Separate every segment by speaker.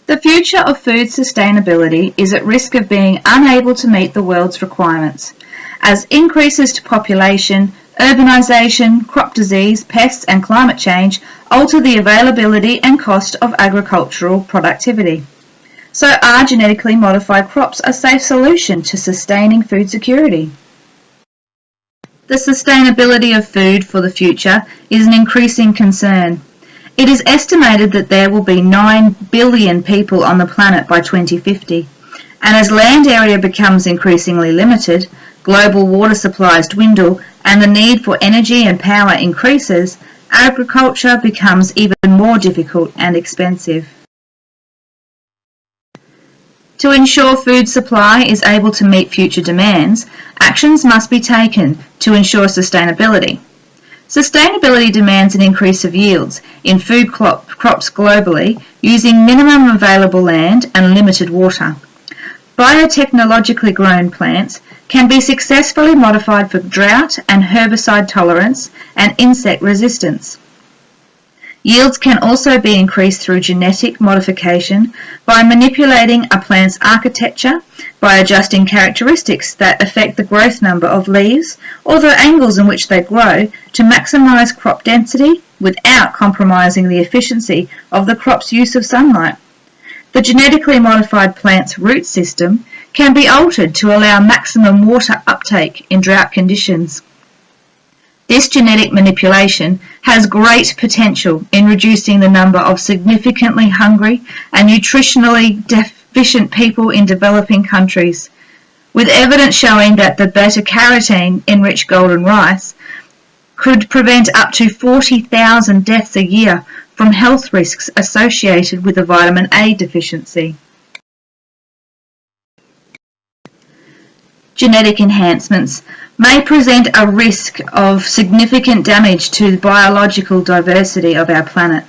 Speaker 1: The future of food sustainability is at risk of being unable to meet the world's requirements, as increases to population, urbanisation, crop disease, pests and climate change alter the availability and cost of agricultural productivity. So are genetically modified crops a safe solution to sustaining food security? The sustainability of food for the future is an increasing concern. It is estimated that there will be 9 billion people on the planet by 2050, and as land area becomes increasingly limited, global water supplies dwindle, and the need for energy and power increases, agriculture becomes even more difficult and expensive. To ensure food supply is able to meet future demands, actions must be taken to ensure sustainability. Sustainability demands an increase of yields in food crops globally using minimum available land and limited water. Biotechnologically grown plants can be successfully modified for drought and herbicide tolerance and insect resistance. Yields can also be increased through genetic modification by manipulating a plant's architecture, by adjusting characteristics that affect the growth number of leaves or the angles in which they grow to maximize crop density without compromising the efficiency of the crop's use of sunlight. The genetically modified plant's root system can be altered to allow maximum water uptake in drought conditions. This genetic manipulation has great potential in reducing the number of significantly hungry and nutritionally deficient people in developing countries, with evidence showing that the beta-carotene-enriched golden rice could prevent up to 40,000 deaths a year from health risks associated with a vitamin A deficiency. Genetic enhancements may present a risk of significant damage to the biological diversity of our planet.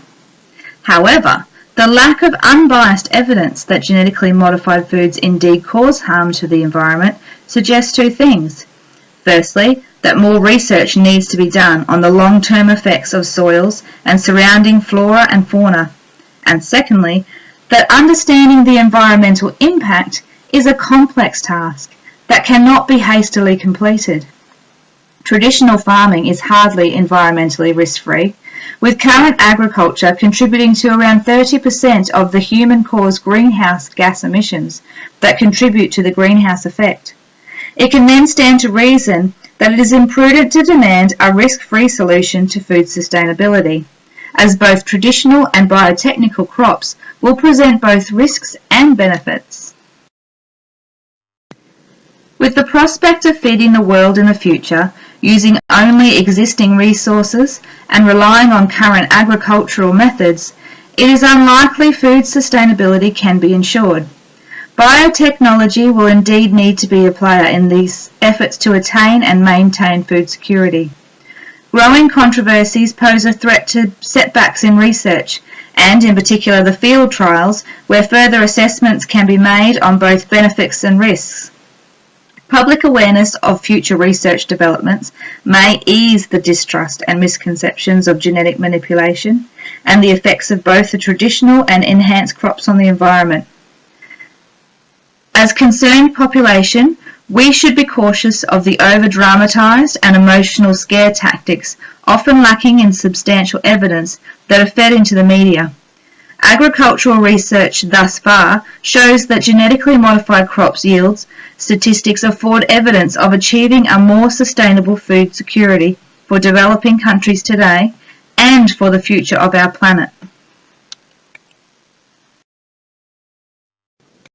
Speaker 1: However, the lack of unbiased evidence that genetically modified foods indeed cause harm to the environment suggests two things. Firstly, that more research needs to be done on the long-term effects of soils and surrounding flora and fauna. And secondly, that understanding the environmental impact is a complex task that cannot be hastily completed. Traditional farming is hardly environmentally risk-free, with current agriculture contributing to around 30% of the human-caused greenhouse gas emissions that contribute to the greenhouse effect. It can then stand to reason that it is imprudent to demand a risk-free solution to food sustainability, as both traditional and biotechnical crops will present both risks and benefits. With the prospect of feeding the world in the future using only existing resources and relying on current agricultural methods, it is unlikely food sustainability can be ensured. Biotechnology will indeed need to be a player in these efforts to attain and maintain food security. Growing controversies pose a threat to setbacks in research, and in particular the field trials, where further assessments can be made on both benefits and risks. Public awareness of future research developments may ease the distrust and misconceptions of genetic manipulation and the effects of both the traditional and enhanced crops on the environment. As concerned population, we should be cautious of the over-dramatised and emotional scare tactics often lacking in substantial evidence that are fed into the media. Agricultural research thus far shows that genetically modified crops yields statistics afford evidence of achieving a more sustainable food security for developing countries today and for the future of our planet.